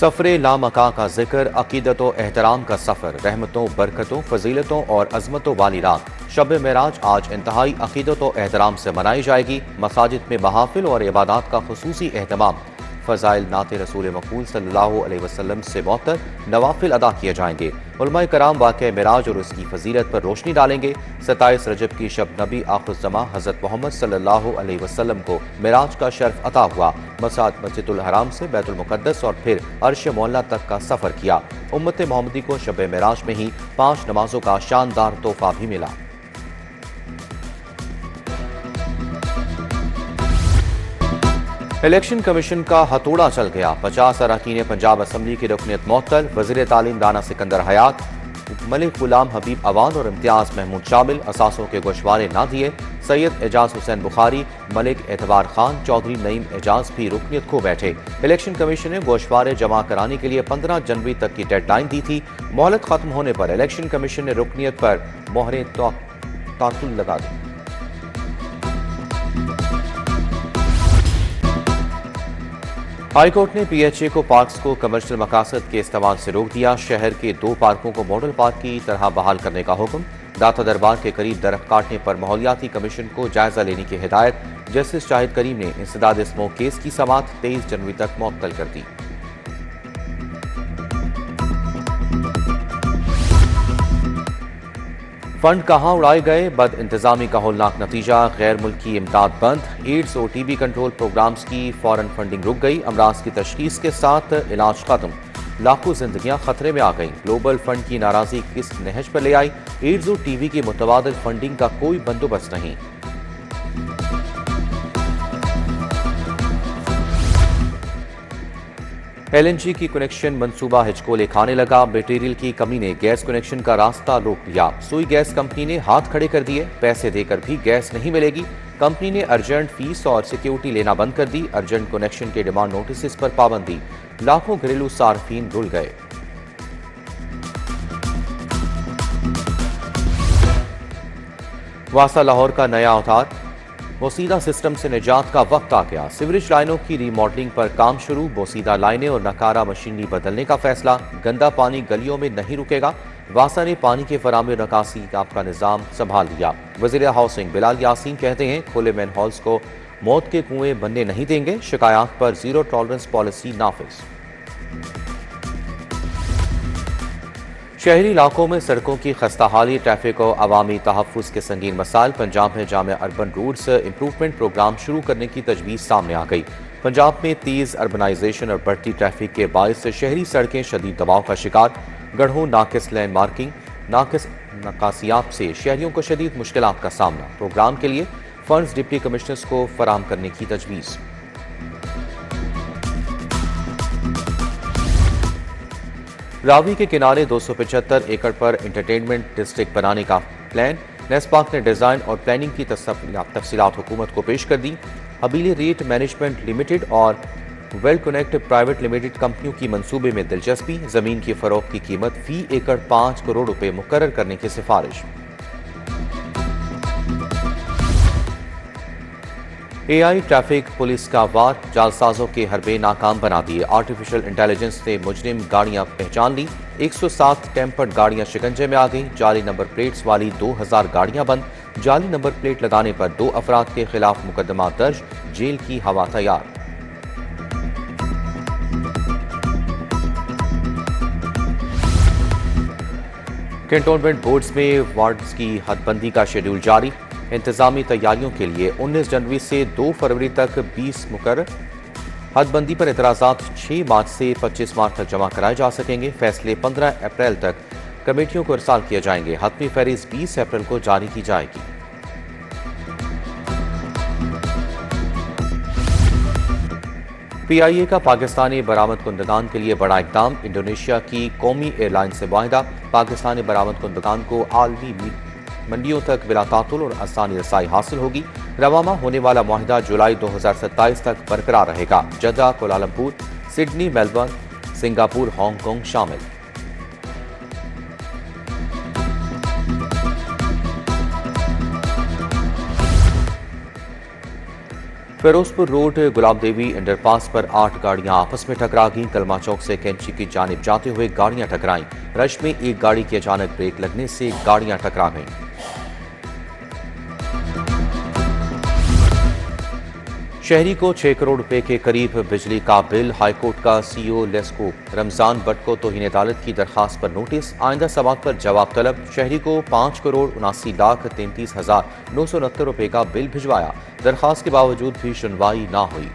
सफ़रे लामका का जिक्र, अकीदत व एहतराम का सफ़र, रहमतों, बरकतों, फजीलतों और अजमतों वाली रात शब मेराज आज इंतहाई अकीदत व एहतराम से मनाई जाएगी। मसाजिद में महाफिल और इबादत का खुसूसी एहतमाम, फ़ज़ाइल नाते रसूल मक़बूल सल्लल्लाहु अलैहि वसल्लम से मौतर नवाफिल अदा किए जाएंगे। उलमाए कराम वाक़या मेराज और उसकी फजीलत पर रोशनी डालेंगे। 27 रजब की शब नबी आखिरुज़्ज़मा हज़रत मोहम्मद सल्लल्लाहु अलैहि वसल्लम को मेराज का शर्फ अता हुआ। मस्जिदुल हराम से बैतुल मुक़द्दस और फिर अर्श मौला तक का सफ़र किया। उम्मत मोहम्मदी को शब मेराज में ही 5 नमाजों का शानदार तोहफा भी मिला। इलेक्शन कमीशन का हथौड़ा चल गया, 50 अरकान पंजाब असम्बली की रुकनीत मुअत्तल। वज़ीर तालीम राना सिकंदर हयात, मलिक गुलाम हबीब अवान और इम्तियाज महमूद शामिल असासों के गोशवारे ना दिए। सैयद एजाज हुसैन बुखारी, मलिक एतबार खान, चौधरी नईम एजाज भी रुकनीत खो बैठे। इलेक्शन कमीशन ने गोशवारे जमा कराने के लिए 15 जनवरी तक की डेडलाइन दी थी। मोहलत खत्म होने पर इलेक्शन कमीशन ने रुकनीत पर मोहरें तातुल लगा दी। हाईकोर्ट ने PHA को पार्क्स को कमर्शियल मकासद के इस्तेमाल से रोक दिया। शहर के 2 पार्कों को मॉडल पार्क की तरह बहाल करने का हुक्म। दाता दरबार के करीब दरख्त काटने पर माहौलियाती कमीशन को जायजा लेने की हिदायत। जस्टिस शाहिद करीम ने इंसदाद स्मोक केस की समाअत 23 जनवरी तक मुअत्तल कर दी। फंड कहां उड़ाए गए, बद इंतजामी का होलनाक नतीजा। गैर मुल्की इमदाद बंद। एड्स और TB कंट्रोल प्रोग्राम्स की फौरन फंडिंग रुक गई। अमराज की तशखीस के साथ इलाज खत्म। लाखों जिंदगियां खतरे में आ गईं। ग्लोबल फंड की नाराजगी किस नहज पर ले आई। एड्स और TB की मुतबादिल फंडिंग का कोई बंदोबस्त नहीं। LNG की कनेक्शन मंसूबा हिचकोले खाने लगा। मटेरियल की कमी ने गैस कनेक्शन का रास्ता रोक दिया। सुई गैस कंपनी ने हाथ खड़े कर दिए। पैसे देकर भी गैस नहीं मिलेगी। कंपनी ने अर्जेंट फीस और सिक्योरिटी लेना बंद कर दी। अर्जेंट कनेक्शन के डिमांड नोटिस पर पाबंदी। लाखों घरेलू सार्फिन रुल गए। वासा लाहौर का नया अवतार, बोसीदा सिस्टम से निजात का वक्त आ गया। सीवरेज लाइनों की रीमॉडलिंग पर काम शुरू। बोसीदा लाइनें और नकारा मशीनरी बदलने का फैसला। गंदा पानी गलियों में नहीं रुकेगा। वासा ने पानी के फराहमी और निकासी का निजाम संभाल लिया। वजीर हाउसिंग बिलाल यासीन कहते हैं, खुले मैन हॉल्स को मौत के कुएं बनने नहीं देंगे। शिकायत पर जीरो टॉलरेंस पॉलिसी नाफिज। शहरी इलाकों में सड़कों की खस्ताहाली, ट्रैफिक और अवामी तहफ़्फ़ुज़ के संगीन मसाइल। पंजाब में जामिया अर्बन रूट्स इंप्रूवमेंट प्रोग्राम शुरू करने की तजवीज़ सामने आ गई। पंजाब में तेज़ अर्बनाइजेशन और बढ़ती ट्रैफिक के बायस शहरी सड़कें शदीद दबाव का शिकार। गढ़ों नाकिस लैंड मार्किंग, नाकिस नकासियात से शहरियों को शदीद मुश्किलात का सामना। प्रोग्राम के लिए फंड्स डिप्टी कमिश्नर्स को फराहम करने की तजवीज़। रावी के किनारे 275 एकड़ पर एंटरटेनमेंट डिस्ट्रिक्ट बनाने का प्लान। नेस्पाक ने डिजाइन और प्लानिंग की तफसीलात हुकूमत को पेश कर दी। हबीली रेट मैनेजमेंट लिमिटेड और वेल कनेक्ट प्राइवेट लिमिटेड कंपनियों की मंसूबे में दिलचस्पी। जमीन की फरोख्त की कीमत फी एकड़ 5 करोड़ रुपए मुकर्रर करने की सिफारिश। AI ट्रैफिक पुलिस का वार, जालसाजों के हरबे नाकाम बना दिए। आर्टिफिशियल इंटेलिजेंस ने मुजरिम गाड़ियां पहचान ली। 107 टेम्पर्ड गाड़ियां शिकंजे में आ गई। जाली नंबर प्लेट्स वाली 2000 गाड़ियां बंद। जाली नंबर प्लेट लगाने पर 2 अफराद के खिलाफ मुकदमा दर्ज। जेल की हवा तैयार। कैंटोनमेंट बोर्ड्स में वार्ड्स की हदबंदी का शेड्यूल जारी। इंतजामी तैयारियों के लिए 19 जनवरी से 2 फरवरी तक 20 मुकर्रर। हदबंदी पर एतराज़ात 6 मार्च से 25 मार्च तक जमा कराए जा सकेंगे। फैसले 15 अप्रैल तक कमेटियों को इरसाल किए जाएंगे। हतमी फहरिस्त 20 अप्रैल को जारी की जाएगी। PIA का पाकिस्तानी बरामद कुंदगान के लिए बड़ा इकदाम। इंडोनेशिया की कौमी एयरलाइन से मुआहिदा। पाकिस्तानी बरामद कुंदगान को आलमी मंडियों तक बिला तातुल और आसानी रसाई हासिल होगी। रवाना होने वाला मुआहिदा जुलाई 2027 तक बरकरार रहेगा। Jeddah, Kuala Lumpur, Sydney, Melbourne, Singapore, Hong Kong शामिल। फिरोजपुर रोड गुलाब देवी अंडरपास पर 8 गाड़ियां आपस में टकरा गईं। कलमा चौक से कैंची की जानिब जाते हुए गाड़ियां टकराईं। रश में एक गाड़ी की अचानक ब्रेक लगने से गाड़ियां टकरा गईं। शहरी को 6 करोड़ रुपए के करीब बिजली का बिल। हाईकोर्ट का सीओ लेस्को रमजान भट्ट को तौहीन अदालत की दरखास्त पर नोटिस। आइंदा सवाल पर जवाब तलब। शहरी को 5,79,33,969 रुपए का बिल भिजवाया। दरखास्त के बावजूद भी सुनवाई ना हुई।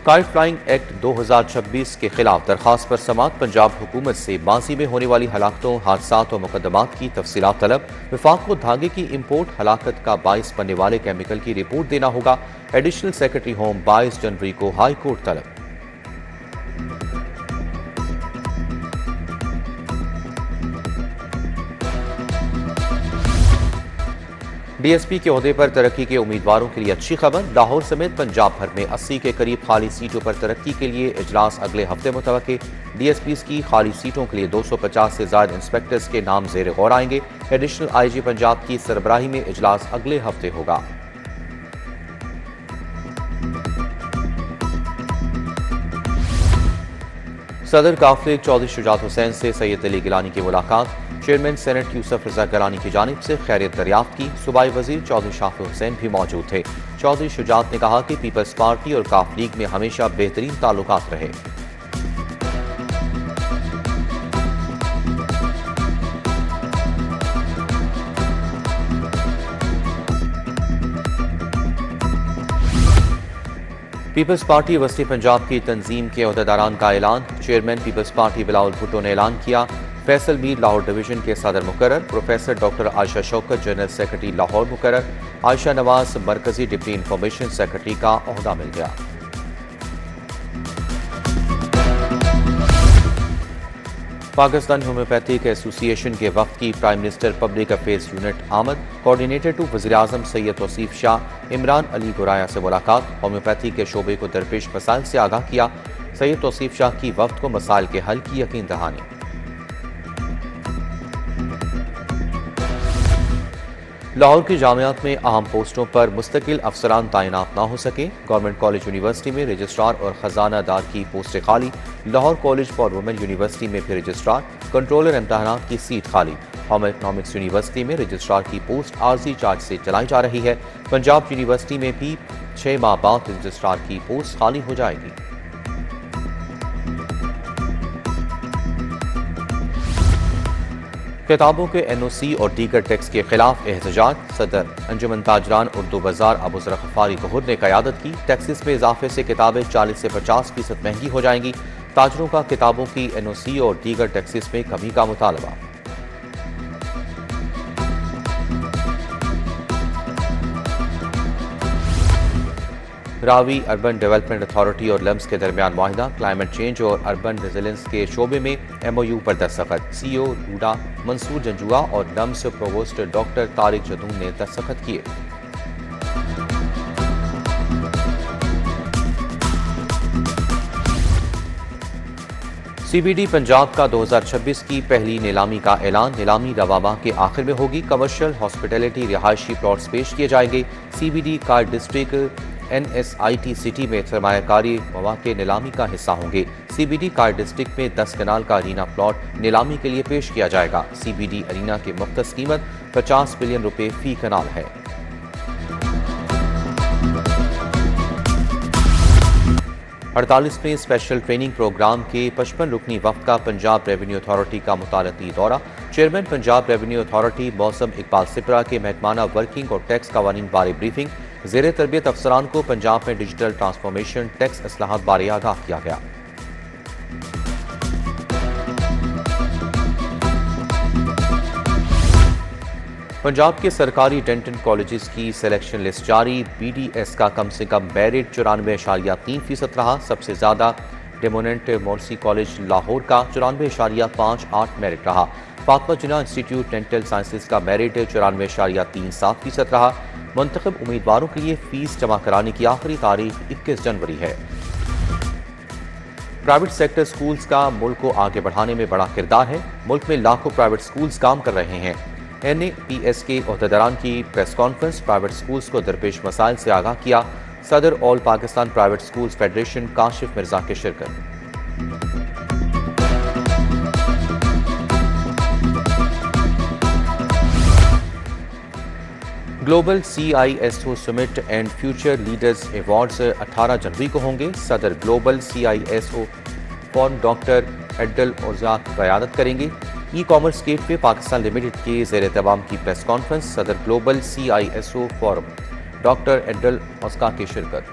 काइट फ्लाइंग एक्ट 2026 के खिलाफ दरखास्त पर समात। पंजाब हुकूमत से माजी में होने वाली हलाकतों, हादसात और मुकदमात की तफसीलात तलब। विफाक को धागे की इम्पोर्ट हलाकत का बाइस बनने वाले केमिकल की रिपोर्ट देना होगा। एडिशनल सेक्रेटरी होम 22 जनवरी को हाई कोर्ट तलब। डीएसपी के ओहदे पर तरक्की के उम्मीदवारों के लिए अच्छी खबर। लाहौर समेत पंजाब भर में 80 के करीब खाली सीटों पर तरक्की के लिए इजलास अगले हफ्ते मुतवक्के। डीएसपीज़ की खाली सीटों के लिए 250 से ज्यादा इंस्पेक्टर्स के नाम जेर गौर आएंगे। एडिशनल आईजी पंजाब की सरबराही में इजलास अगले हफ्ते होगा। सदर काफिले चौधरी शुजात हुसैन से सैयद अली गिलानी की मुलाकात। चेयरमैन सेनेट यूसुफ रजा गिलानी की जानिब से खैरियत दरियाफ्त की। सूबाई वजीर चौधरी शाफी हुसैन भी मौजूद थे। चौधरी शुजात ने कहा कि पीपल्स पार्टी और काफ लीग में हमेशा बेहतरीन ताल्लुकात रहे। पीपल्स पार्टी वस्ती पंजाब की तंजीम के अहदेदारान का ऐलान। चेयरमैन पीपल्स पार्टी बिलावल भुट्टो ने ऐलान किया। फैसल मीर लाहौर डिवीजन के सदर मुकर्रर। Professor doctor Ayesha Shaukat general secretary Lahore मुकर्रर। आयशा नवाज मरकजी डिप्टी इंफॉर्मेशन सेक्रेटरी का ओहदा मिल गया। पाकिस्तान होम्योपैथिक एसोसिएशन के वक्त की prime minister public affairs unit आमद। कोऑर्डिनेटर टू वज़ीर आज़म सैयद तौसीफ शाह इमरान अली गुराया से मुलाकात। होम्योपैथी के शोबे को दरपेश मसाइल से आगाह किया। सैयद तौसीफ शाह की वक्त को मसाइल के हल की यकीन दहानी। लाहौर की जामियात में अहम पोस्टों पर मुस्तकिल अफसरान तैनात ना हो सके। गवर्नमेंट कॉलेज यूनिवर्सिटी में रजिस्ट्रार और खजानादार की पोस्टें खाली। Lahore college for women university में भी रजिस्ट्रार, कंट्रोलर इम्तहानात की सीट खाली। होम इकनॉमिक्स यूनिवर्सिटी में रजिस्ट्रार की पोस्ट आर्जी चार्ज से चलाई जा रही है। पंजाब यूनिवर्सिटी में भी 6 माह बाद रजिस्ट्रार की पोस्ट खाली हो जाएगी। किताबों के एनओसी और दीगर टैक्स के खिलाफ एहतजाज। सदर अंजुमन ताजरान उर्दू बाजार अबू ज़र गफ्फारी ज़हूर ने क़यादत की। टैक्सेस में इजाफे से किताबें 40 से 50% महंगी हो जाएंगी। ताजरों का किताबों की एनओसी और दीगर टैक्सेस में कमी का मुतालबा। रावी अर्बन डेवलपमेंट अथॉरिटी और लम्स के दरमियान मुआहिदा। क्लाइमेट चेंज और अर्बन रेजिलेंस के शोबे में MOU पर दस्तखत। CEO रूडा मंसूर जंजुआ और लम्स प्रोवोस्ट डॉक्टर तारिक जदून ने दस्तखत किए। CBD पंजाब का 2026 की पहली नीलामी का ऐलान। नीलामी रवामा के आखिर में होगी। कमर्शियल, हॉस्पिटैलिटी, रिहायशी प्लॉट्स पेश किए जाएंगे। CBD का डिस्ट्रिक्ट NSIT सिटी में सरमायाकारी मौके नीलामी का हिस्सा होंगे। CBD कार डिस्ट्रिक्ट में 10 कनाल का अरीना प्लॉट नीलामी के लिए पेश किया जाएगा। CBD अरीना की मुख्तस कीमत 50 बिलियन रुपए फी कनाल है। 48वें स्पेशल ट्रेनिंग प्रोग्राम के 55 रुकनी वफ्द का पंजाब रेवेन्यू अथॉरिटी का मुतालती दौरा। चेयरमैन पंजाब रेवेन्यू अथॉरिटी मौसम इकबाल सिपरा के महकमाना वर्किंग और टैक्स कवानीन बारे ब्रीफिंग। ज़ेरे तरबियत अफसरान को पंजाब में डिजिटल ट्रांसफॉर्मेशन, टैक्स असलाहत बारे आगाह किया गया। पंजाब के सरकारी डेंटल कॉलेजेस की सिलेक्शन लिस्ट जारी। BDS का कम से कम मेरिट 94.3% रहा। सबसे ज्यादा डेमोनेंट मोर्सी कॉलेज लाहौर का 94.58 मेरिट रहा। फातिमा जिन्ना इंस्टीट्यूट डेंटल साइंसेज का मेरिट 94.37% रहा। मुंतखब उम्मीदवारों के लिए फीस जमा कराने की आखिरी तारीख 21 जनवरी है। प्राइवेट सेक्टर स्कूल्स का मुल्क को आगे बढ़ाने में बड़ा किरदार है। मुल्क में लाखों प्राइवेट स्कूल्स काम कर रहे हैं। NAPS के अहदेदारान की प्रेस कॉन्फ्रेंस, प्राइवेट स्कूल्स को दरपेश मसाइल से आगाह किया। सदर all Pakistan private schools federation Kashif Mirza की शिरकत। Global CISO summit and future leaders awards 18 जनवरी को होंगे। सदर ग्लोबल CISO फॉर्म डॉक्टर एडल ओजाक क़यादत करेंगे। ई-कॉमर्स गेटवे पाकिस्तान लिमिटेड के ज़ेर-ए-तमाम की प्रेस कॉन्फ्रेंस, सदर ग्लोबल CISO फोरम डॉक्टर एडल ओजाक की शिरकत।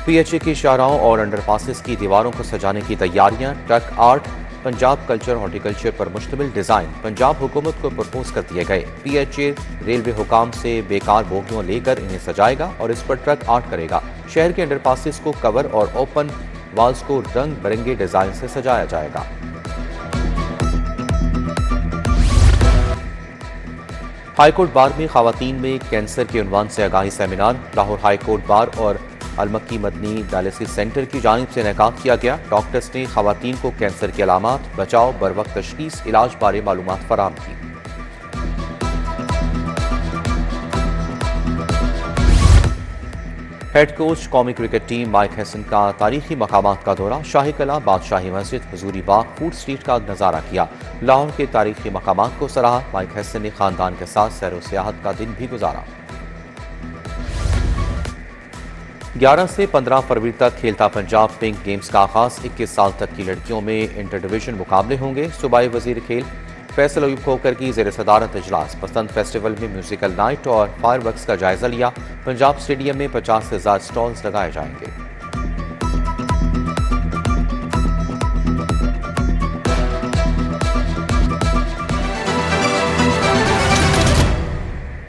PHA की शाहराहों और अंडरपासेस की दीवारों को सजाने की तैयारियां। Truck art, Punjab culture horticulture पर मुश्तमिल डिज़ाइन पंजाब हुकूमत को प्रपोज कर दिए गए। PHA रेलवे हुकाम से बेकार बोगियों लेकर इन्हें सजाएगा और इस पर ट्रक आर्ट करेगा। शहर के अंडरपासेस को कवर और ओपन वाल्स को रंग बिरंगे डिज़ाइन से सजाया जाएगा। हाईकोर्ट बार में खवातीन में कैंसर के उन्वान से आगाही सेमिनार लाहौर हाईकोर्ट बार और अलमक्की मदनी डायलिसिस सेंटर की जानिब से इनेकाद किया गया। डॉक्टर्स ने खवातीन को कैंसर के अलामात, बचाव, बरवक्त तशखीस, इलाज बारे मालूमात फराहम की। हेड कोच कौमी क्रिकेट टीम माइक हैसन का तारीखी मकामात का दौरा, शाही कला, बादशाही मस्जिद, हजूरी बाग, फूड स्ट्रीट का नज़ारा किया। लाहौर के तारीखी मकामात को सराहा। माइक हैसन ने खानदान के साथ सैर व सियाहत का दिन भी गुजारा। 11 से 15 फरवरी तक खेलता पंजाब पिंक गेम्स का आगाज। 21 साल तक की लड़कियों में इंटर डिवीजन मुकाबले होंगे। सूबाई वजीर खेल फैसल अयूब खोकर की ज़ेर सदारत इजलास। बसंत फेस्टिवल में म्यूजिकल नाइट और फायरवर्क्स का जायजा लिया। पंजाब स्टेडियम में 50 से ज़्यादा स्टॉल्स लगाए जाएंगे।